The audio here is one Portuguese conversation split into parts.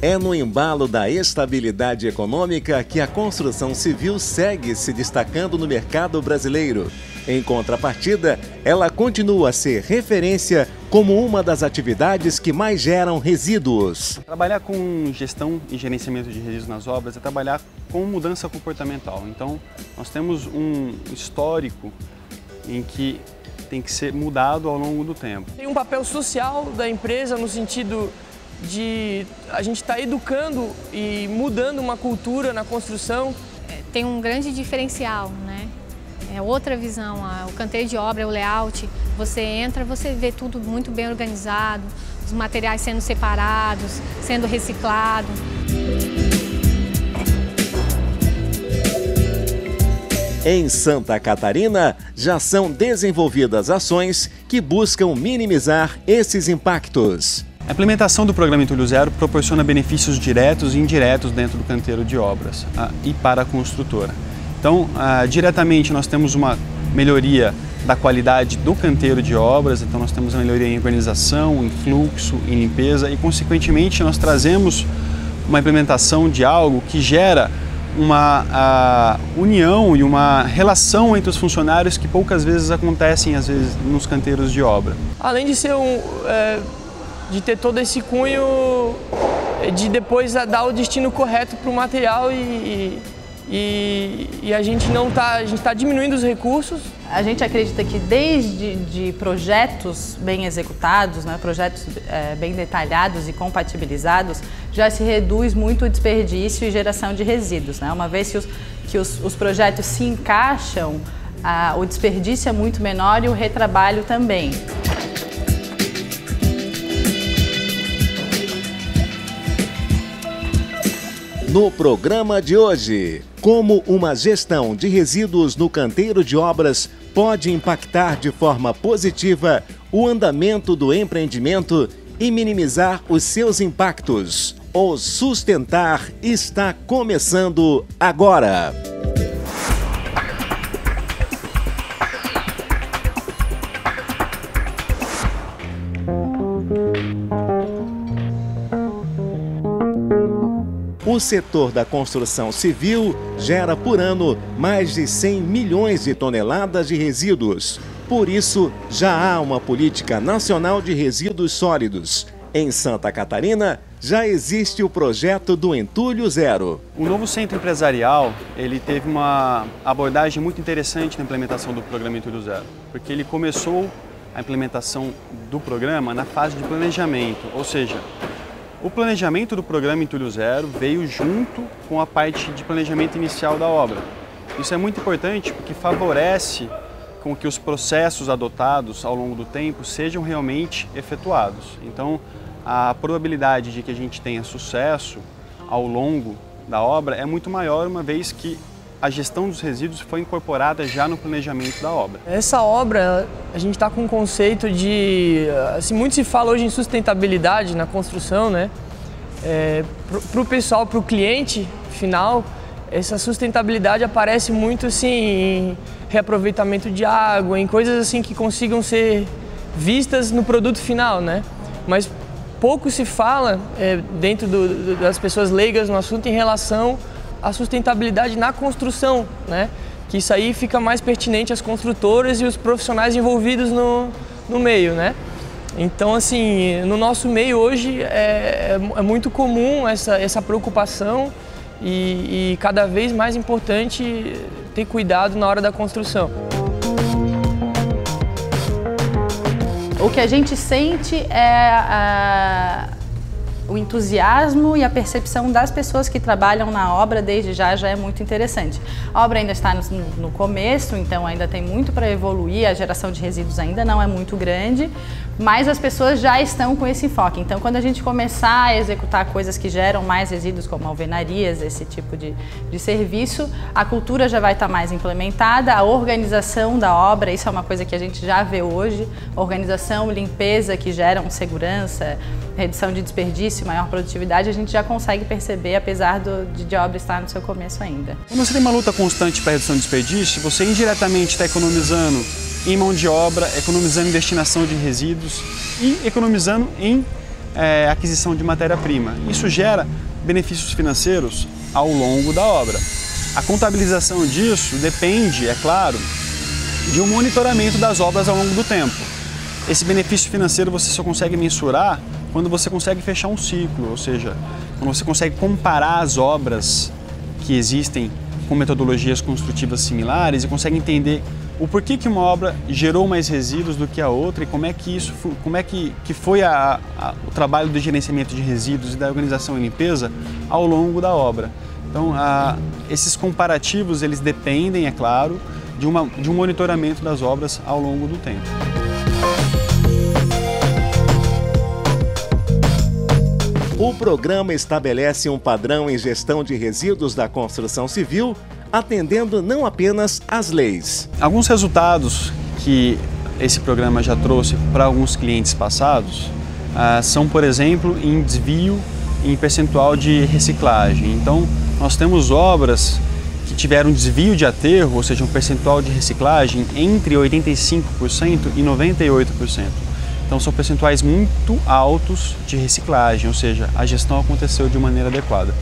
É no embalo da estabilidade econômica que a construção civil segue se destacando no mercado brasileiro. Em contrapartida, ela continua a ser referência como uma das atividades que mais geram resíduos. Trabalhar com gestão e gerenciamento de resíduos nas obras é trabalhar com mudança comportamental. Então, nós temos um histórico em que tem que ser mudado ao longo do tempo. Tem um papel social da empresa no sentido de a gente estar educando e mudando uma cultura na construção. Tem um grande diferencial, né? É outra visão, o canteiro de obra, o layout, você entra, você vê tudo muito bem organizado, os materiais sendo separados, sendo reciclados. Em Santa Catarina, já são desenvolvidas ações que buscam minimizar esses impactos. A implementação do programa Entulho Zero proporciona benefícios diretos e indiretos dentro do canteiro de obras e para a construtora. Então, diretamente nós temos uma melhoria da qualidade do canteiro de obras, então nós temos uma melhoria em organização, em fluxo, em limpeza e, consequentemente, nós trazemos uma implementação de algo que gera uma união e uma relação entre os funcionários que poucas vezes acontecem, às vezes, nos canteiros de obra. Além de ser de ter todo esse cunho de depois dar o destino correto para o material e a gente está diminuindo os recursos. A gente acredita que desde de projetos bem executados, né, projetos bem detalhados e compatibilizados, já se reduz muito o desperdício e geração de resíduos, né? Uma vez que os projetos se encaixam, o desperdício é muito menor e o retrabalho também. No programa de hoje, como uma gestão de resíduos no canteiro de obras pode impactar de forma positiva o andamento do empreendimento e minimizar os seus impactos. O Sustentar está começando agora. O setor da construção civil gera por ano mais de 100 milhões de toneladas de resíduos. Por isso, já há uma política nacional de resíduos sólidos. Em Santa Catarina, já existe o projeto do Entulho Zero. O novo centro empresarial, ele teve uma abordagem muito interessante na implementação do programa Entulho Zero, porque ele começou a implementação do programa na fase de planejamento, ou seja, o planejamento do programa Entulho Zero veio junto com a parte de planejamento inicial da obra. Isso é muito importante porque favorece com que os processos adotados ao longo do tempo sejam realmente efetuados. Então, a probabilidade de que a gente tenha sucesso ao longo da obra é muito maior, uma vez que a gestão dos resíduos foi incorporada já no planejamento da obra. Essa obra, a gente está com um conceito de... Assim, muito se fala hoje em sustentabilidade na construção, né? Para o pessoal, para o cliente final, essa sustentabilidade aparece muito assim, em reaproveitamento de água, em coisas assim que consigam ser vistas no produto final, né? Mas pouco se fala dentro das pessoas leigas no assunto em relação à sustentabilidade na construção, né? Que isso aí fica mais pertinente às construtoras e os profissionais envolvidos no meio, né? Então, assim, no nosso meio hoje é muito comum essa preocupação e cada vez mais importante ter cuidado na hora da construção. O que a gente sente é o entusiasmo e a percepção das pessoas que trabalham na obra desde já é muito interessante. A obra ainda está no começo, então ainda tem muito para evoluir, a geração de resíduos ainda não é muito grande, mas as pessoas já estão com esse enfoque. Então, quando a gente começar a executar coisas que geram mais resíduos, como alvenarias, esse tipo de serviço, a cultura já vai estar mais implementada, a organização da obra, isso é uma coisa que a gente já vê hoje, organização, limpeza que geram segurança, redução de desperdício, maior produtividade, a gente já consegue perceber, apesar de a obra estar no seu começo ainda. Quando você tem uma luta constante para a redução de desperdício, você indiretamente está economizando em mão de obra, economizando em destinação de resíduos e economizando em aquisição de matéria-prima. Isso gera benefícios financeiros ao longo da obra. A contabilização disso depende, é claro, de um monitoramento das obras ao longo do tempo. Esse benefício financeiro você só consegue mensurar quando você consegue fechar um ciclo, ou seja, quando você consegue comparar as obras que existem com metodologias construtivas similares e consegue entender o porquê que uma obra gerou mais resíduos do que a outra e como é que foi o trabalho do gerenciamento de resíduos e da organização e limpeza ao longo da obra. Então, esses comparativos eles dependem, é claro, de um monitoramento das obras ao longo do tempo. O programa estabelece um padrão em gestão de resíduos da construção civil, atendendo não apenas às leis. Alguns resultados que esse programa já trouxe para alguns clientes passados são, por exemplo, em desvio em percentual de reciclagem. Então, nós temos obras que tiveram desvio de aterro, ou seja, um percentual de reciclagem entre 85% e 98%. Então são percentuais muito altos de reciclagem, ou seja, a gestão aconteceu de maneira adequada.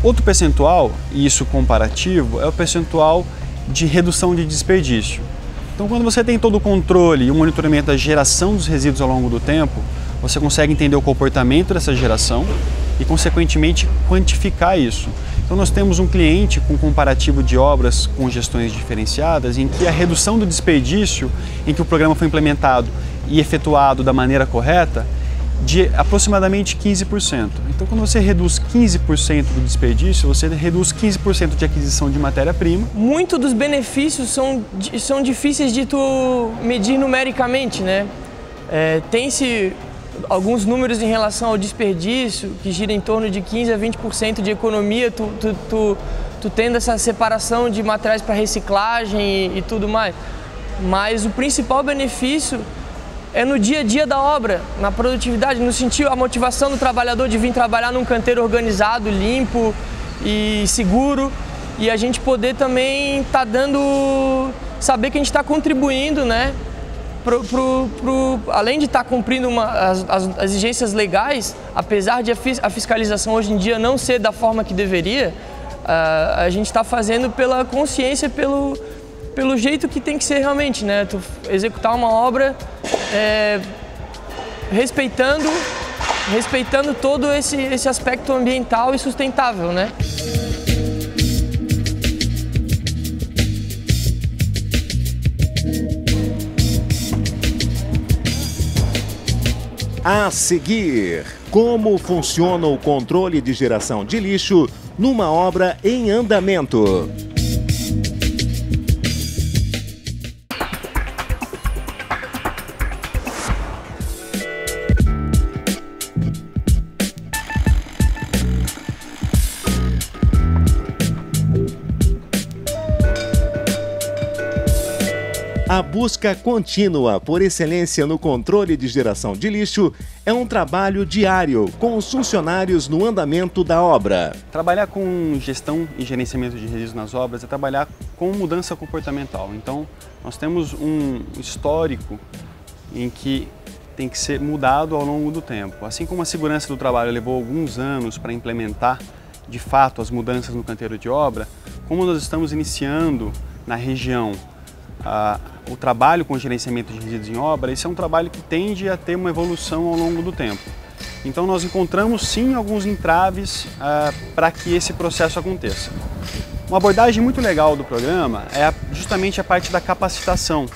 Outro percentual, e isso comparativo, é o percentual de redução de desperdício. Então quando você tem todo o controle e o monitoramento da geração dos resíduos ao longo do tempo, você consegue entender o comportamento dessa geração e, consequentemente, quantificar isso. Então nós temos um cliente com comparativo de obras com gestões diferenciadas em que a redução do desperdício, em que o programa foi implementado e efetuado da maneira correta, de aproximadamente 15%. Então quando você reduz 15% do desperdício, você reduz 15% de aquisição de matéria-prima. Muitos dos benefícios são difíceis de tu medir numericamente, né? Tem-se alguns números em relação ao desperdício, que gira em torno de 15% a 20% de economia, tu tendo essa separação de materiais para reciclagem e tudo mais. Mas o principal benefício é no dia a dia da obra, na produtividade, no sentido, a motivação do trabalhador de vir trabalhar num canteiro organizado, limpo e seguro, e a gente poder também saber que a gente está contribuindo, né? Além de estar cumprindo as exigências legais, apesar de a fiscalização hoje em dia não ser da forma que deveria, a gente está fazendo pela consciência, pelo jeito que tem que ser realmente, né? Tu executar uma obra respeitando todo esse aspecto ambiental e sustentável, né? A seguir, como funciona o controle de geração de lixo numa obra em andamento. A busca contínua por excelência no controle de geração de lixo é um trabalho diário com os funcionários no andamento da obra. Trabalhar com gestão e gerenciamento de resíduos nas obras é trabalhar com mudança comportamental. Então, nós temos um histórico em que tem que ser mudado ao longo do tempo. Assim como a segurança do trabalho levou alguns anos para implementar, de fato, as mudanças no canteiro de obra, como nós estamos iniciando na região o trabalho com gerenciamento de resíduos em obra, esse é um trabalho que tende a ter uma evolução ao longo do tempo. Então nós encontramos sim alguns entraves para que esse processo aconteça. Uma abordagem muito legal do programa é justamente a parte da capacitação.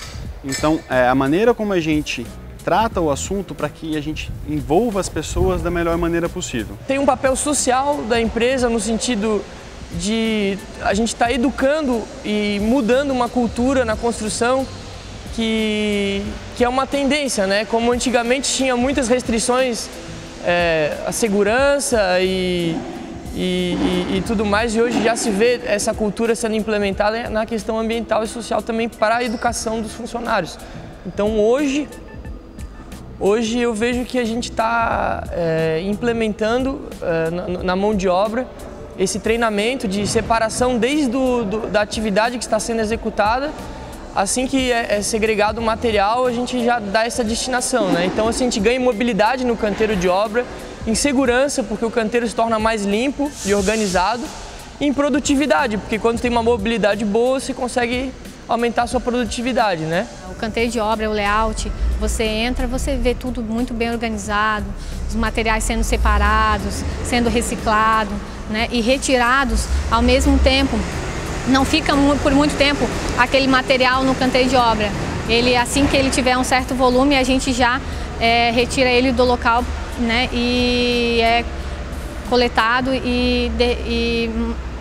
Então a maneira como a gente trata o assunto para que a gente envolva as pessoas da melhor maneira possível. Tem um papel social da empresa no sentido de a gente estar educando e mudando uma cultura na construção que é uma tendência, né? Como antigamente tinha muitas restrições à segurança e tudo mais, e hoje já se vê essa cultura sendo implementada na questão ambiental e social também para a educação dos funcionários. Então hoje eu vejo que a gente está implementando na mão de obra esse treinamento de separação desde da atividade que está sendo executada assim que é segregado o material, a gente já dá essa destinação, né? Então assim, a gente ganha em mobilidade no canteiro de obra, em segurança, porque o canteiro se torna mais limpo e organizado, e em produtividade, porque quando tem uma mobilidade boa, você consegue aumentar a sua produtividade, né? O canteiro de obra, o layout, você entra, você vê tudo muito bem organizado, os materiais sendo separados, sendo reciclados, né? E retirados ao mesmo tempo. Não fica por muito tempo aquele material no canteiro de obra. Ele, assim que ele tiver um certo volume, a gente já retira ele do local, né? E é coletado e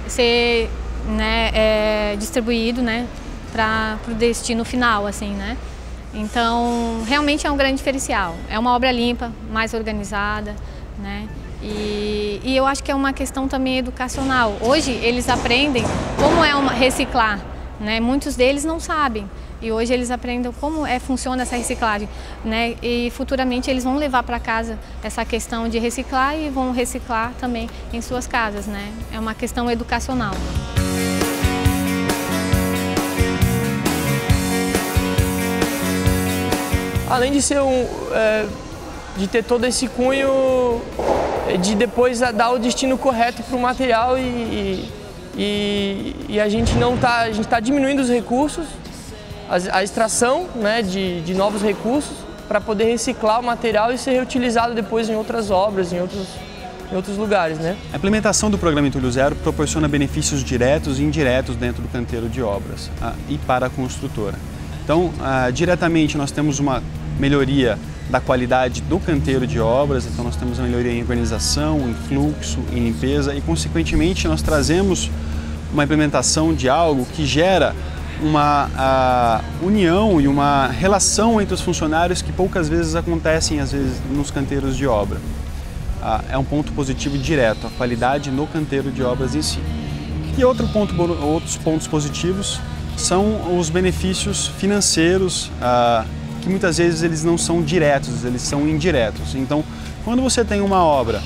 ser, né, distribuído, né, para o destino final, assim, né? Então, realmente é um grande diferencial. É uma obra limpa, mais organizada, né? E eu acho que é uma questão também educacional. Hoje eles aprendem como reciclar, né? Muitos deles não sabem. E hoje eles aprendem como funciona essa reciclagem, né? E futuramente eles vão levar para casa essa questão de reciclar e vão reciclar também em suas casas, né? É uma questão educacional. Além de ser de ter todo esse cunho de depois dar o destino correto para o material e a gente está diminuindo os recursos, a extração, né, de novos recursos para poder reciclar o material e ser reutilizado depois em outras obras, em outros lugares, né? A implementação do programa Entulho Zero proporciona benefícios diretos e indiretos dentro do canteiro de obras e para a construtora. Então, diretamente nós temos uma melhoria da qualidade do canteiro de obras, então nós temos uma melhoria em organização, em fluxo, em limpeza e, consequentemente, nós trazemos uma implementação de algo que gera uma união e uma relação entre os funcionários que poucas vezes acontecem, às vezes, nos canteiros de obra. É um ponto positivo direto, a qualidade no canteiro de obras em si. E outros pontos positivos são os benefícios financeiros, que muitas vezes eles não são diretos, eles são indiretos. Então, quando você tem uma obra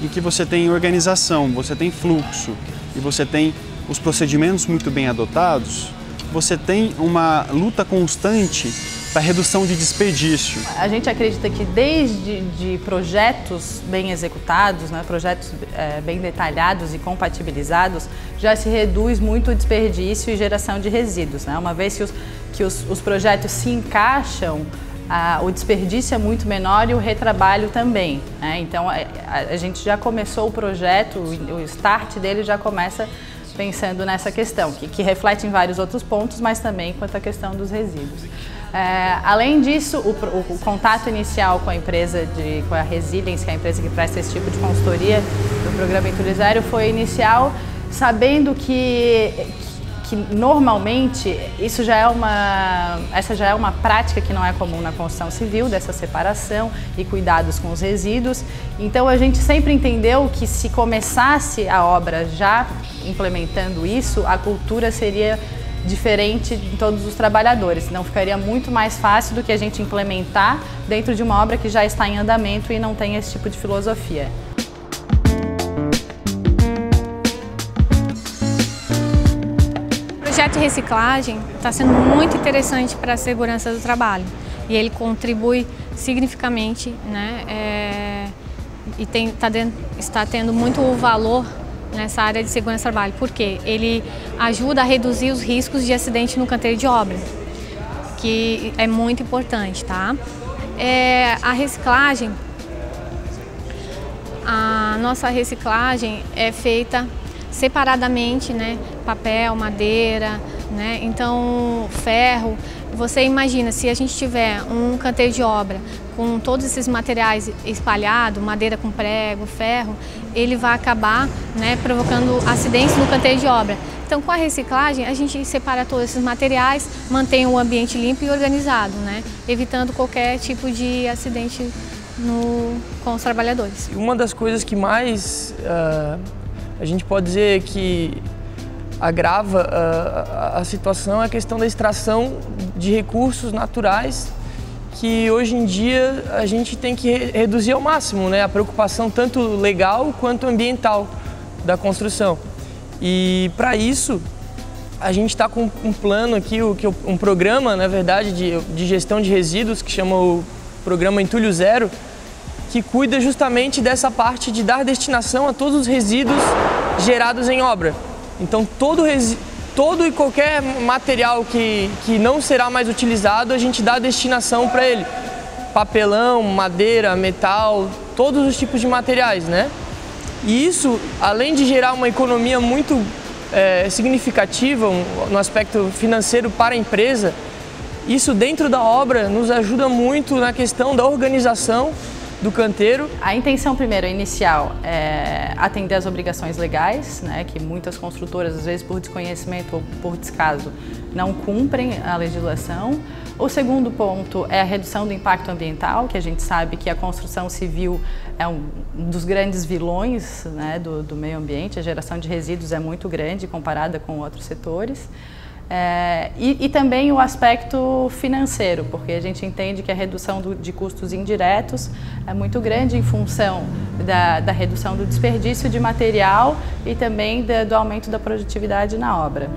em que você tem organização, você tem fluxo e você tem os procedimentos muito bem adotados, você tem uma luta constante para redução de desperdício. A gente acredita que desde de projetos bem executados, né, projetos bem detalhados e compatibilizados, já se reduz muito o desperdício e geração de resíduos, né? Uma vez que os projetos se encaixam, o desperdício é muito menor e o retrabalho também, né? Então a gente já começou o projeto, o start dele já começa pensando nessa questão, que reflete em vários outros pontos, mas também quanto à questão dos resíduos. Além disso, o contato inicial com a empresa, com a Resilience, que é a empresa que presta esse tipo de consultoria do programa Entulho Zero, foi inicial, sabendo que normalmente essa já é uma prática que não é comum na construção civil, dessa separação e cuidados com os resíduos. Então a gente sempre entendeu que se começasse a obra já implementando isso, a cultura seria diferente em todos os trabalhadores, então ficaria muito mais fácil do que a gente implementar dentro de uma obra que já está em andamento e não tem esse tipo de filosofia. O projeto de reciclagem está sendo muito interessante para a segurança do trabalho e ele contribui significativamente, né, e está tendo muito valor nessa área de segurança do trabalho, porque ele ajuda a reduzir os riscos de acidente no canteiro de obra, que é muito importante, tá? A reciclagem, a nossa reciclagem é feita separadamente, né? Papel, madeira, né? Então ferro. Você imagina, se a gente tiver um canteiro de obra com todos esses materiais espalhados, madeira com prego, ferro, ele vai acabar, né, provocando acidentes no canteiro de obra. Então, com a reciclagem, a gente separa todos esses materiais, mantém o ambiente limpo e organizado, né, evitando qualquer tipo de acidente com os trabalhadores. Uma das coisas que mais a gente pode dizer que agrava a situação é a questão da extração de recursos naturais, que hoje em dia a gente tem que reduzir ao máximo, né? A preocupação tanto legal quanto ambiental da construção. E para isso a gente está com um plano aqui, um programa, na verdade, de gestão de resíduos, que chama o Programa Entulho Zero, que cuida justamente dessa parte de dar destinação a todos os resíduos gerados em obra. Então, todo e qualquer material que não será mais utilizado, a gente dá destinação para ele. Papelão, madeira, metal, todos os tipos de materiais, né? E isso, além de gerar uma economia muito significativa no aspecto financeiro para a empresa, isso dentro da obra nos ajuda muito na questão da organização do canteiro. A intenção primeiro, inicial, é atender às obrigações legais, né, que muitas construtoras, às vezes por desconhecimento ou por descaso, não cumprem a legislação. O segundo ponto é a redução do impacto ambiental, que a gente sabe que a construção civil é um dos grandes vilões, né, do meio ambiente. A geração de resíduos é muito grande comparada com outros setores. E também o aspecto financeiro, porque a gente entende que a redução de custos indiretos é muito grande em função da redução do desperdício de material e também do aumento da produtividade na obra.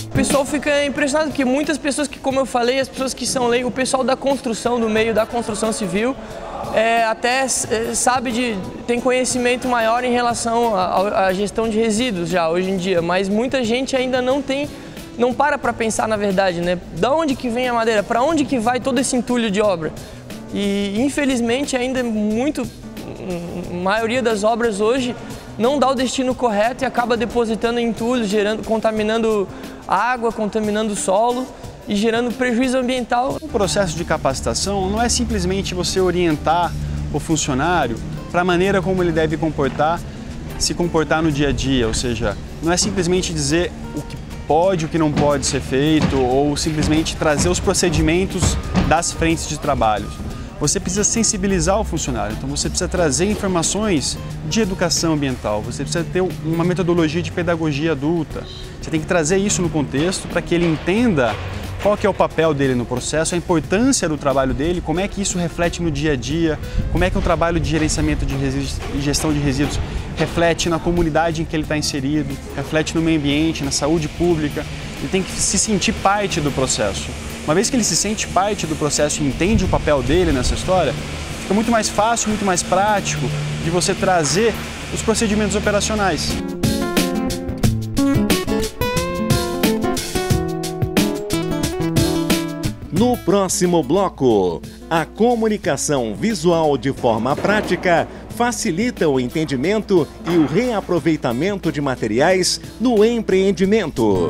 O pessoal fica impressionado porque muitas pessoas que, como eu falei, as pessoas que são leigos, o pessoal da construção, do meio da construção civil, até tem conhecimento maior em relação à gestão de resíduos já hoje em dia, mas muita gente ainda não para pensar na verdade, né? Da onde que vem a madeira, para onde que vai todo esse entulho de obra? E infelizmente ainda a maioria das obras hoje não dá o destino correto e acaba depositando entulho, contaminando água, contaminando o solo e gerando prejuízo ambiental. O processo de capacitação não é simplesmente você orientar o funcionário para a maneira como ele deve se comportar no dia a dia, ou seja, não é simplesmente dizer o que pode, o que não pode ser feito ou simplesmente trazer os procedimentos das frentes de trabalho. Você precisa sensibilizar o funcionário, então você precisa trazer informações de educação ambiental, você precisa ter uma metodologia de pedagogia adulta, você tem que trazer isso no contexto para que ele entenda qual que é o papel dele no processo, a importância do trabalho dele, como é que isso reflete no dia a dia, como é que o trabalho de gerenciamento de resíduos e gestão de resíduos reflete na comunidade em que ele está inserido, reflete no meio ambiente, na saúde pública. Ele tem que se sentir parte do processo. Uma vez que ele se sente parte do processo e entende o papel dele nessa história, fica muito mais fácil, muito mais prático de você trazer os procedimentos operacionais. No próximo bloco, a comunicação visual de forma prática facilita o entendimento e o reaproveitamento de materiais no empreendimento.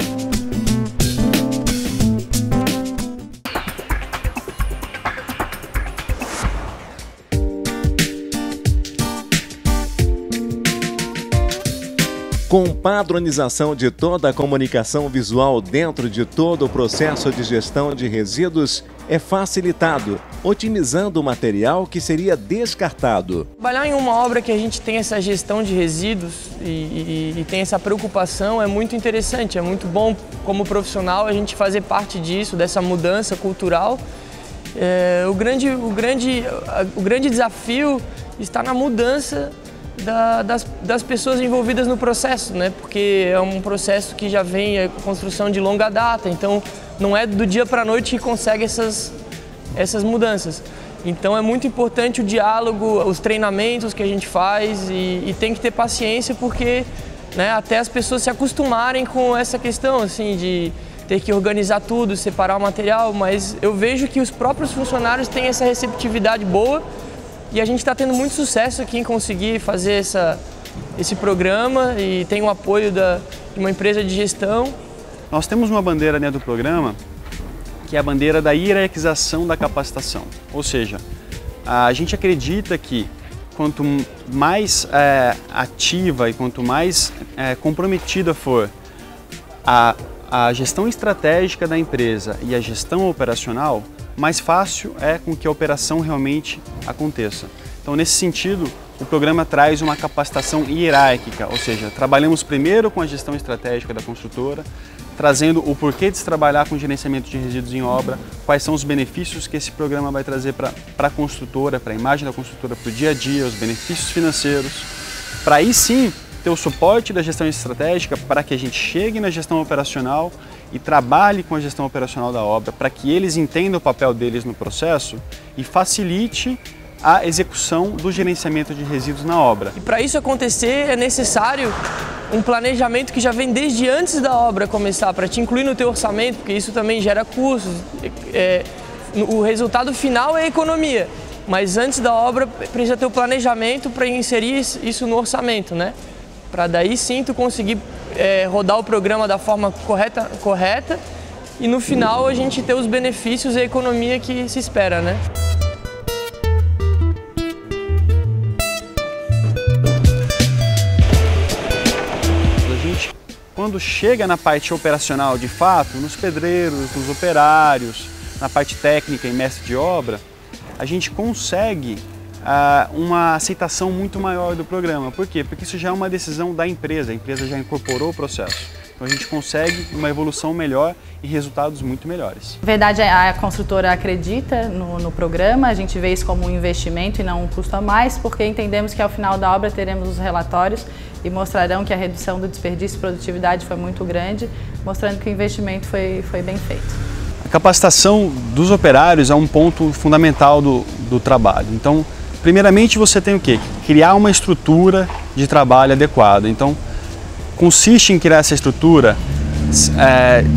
Com padronização de toda a comunicação visual dentro de todo o processo de gestão de resíduos, é facilitado, otimizando o material que seria descartado. Trabalhar em uma obra que a gente tem essa gestão de resíduos e tem essa preocupação é muito interessante, é muito bom como profissional a gente fazer parte disso, dessa mudança cultural. O grande desafio está na mudança das pessoas envolvidas no processo, né? Porque é um processo que já vem com construção de longa data, então não é do dia para a noite que consegue essas mudanças. Então é muito importante o diálogo, os treinamentos que a gente faz e tem que ter paciência porque, né, até as pessoas se acostumarem com essa questão assim, de ter que organizar tudo, separar o material, mas eu vejo que os próprios funcionários têm essa receptividade boa. E a gente está tendo muito sucesso aqui em conseguir fazer esse programa e tem o apoio de uma empresa de gestão. Nós temos uma bandeira dentro do programa que é a bandeira da hierarquização da capacitação. Ou seja, a gente acredita que quanto mais ativa e quanto mais comprometida for a gestão estratégica da empresa e a gestão operacional, mais fácil é com que a operação realmente aconteça. Então, nesse sentido, o programa traz uma capacitação hierárquica, ou seja, trabalhamos primeiro com a gestão estratégica da construtora, trazendo o porquê de se trabalhar com gerenciamento de resíduos em obra, quais são os benefícios que esse programa vai trazer para a construtora, para a imagem da construtora, para o dia a dia, os benefícios financeiros, para aí sim ter o suporte da gestão estratégica para que a gente chegue na gestão operacional e trabalhe com a gestão operacional da obra, para que eles entendam o papel deles no processo e facilite a execução do gerenciamento de resíduos na obra. E para isso acontecer é necessário um planejamento que já vem desde antes da obra começar, para te incluir no teu orçamento, porque isso também gera custos. O resultado final é a economia, mas antes da obra precisa ter o planejamento para inserir isso no orçamento, né? Para daí sim tu conseguir rodar o programa da forma correta e no final a gente ter os benefícios e a economia que se espera, né? Quando chega na parte operacional de fato, nos pedreiros, nos operários, na parte técnica e mestre de obra, a gente consegue uma aceitação muito maior do programa. Por quê? Porque isso já é uma decisão da empresa, a empresa já incorporou o processo. Então a gente consegue uma evolução melhor e resultados muito melhores. Na verdade, a construtora acredita no programa, a gente vê isso como um investimento e não um custo a mais, porque entendemos que ao final da obra teremos os relatórios e mostrarão que a redução do desperdício e produtividade foi muito grande, mostrando que o investimento foi bem feito. A capacitação dos operários é um ponto fundamental do trabalho. Então, primeiramente você tem o quê? Criar uma estrutura de trabalho adequada. Então, consiste em criar essa estrutura,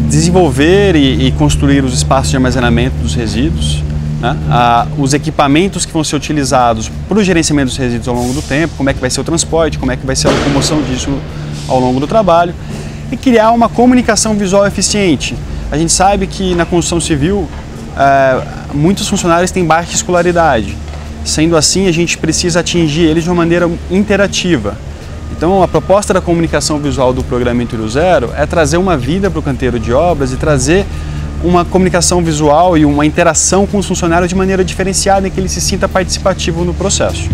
desenvolver e construir os espaços de armazenamento dos resíduos, né? Os equipamentos que vão ser utilizados para o gerenciamento dos resíduos ao longo do tempo, como é que vai ser o transporte, como é que vai ser a locomoção disso ao longo do trabalho, e criar uma comunicação visual eficiente. A gente sabe que na construção civil muitos funcionários têm baixa escolaridade, sendo assim a gente precisa atingir eles de uma maneira interativa. Então a proposta da comunicação visual do programa Intuiru Zero é trazer uma vida para o canteiro de obras e trazer uma comunicação visual e uma interação com os funcionários de maneira diferenciada, em que ele se sinta participativo no processo.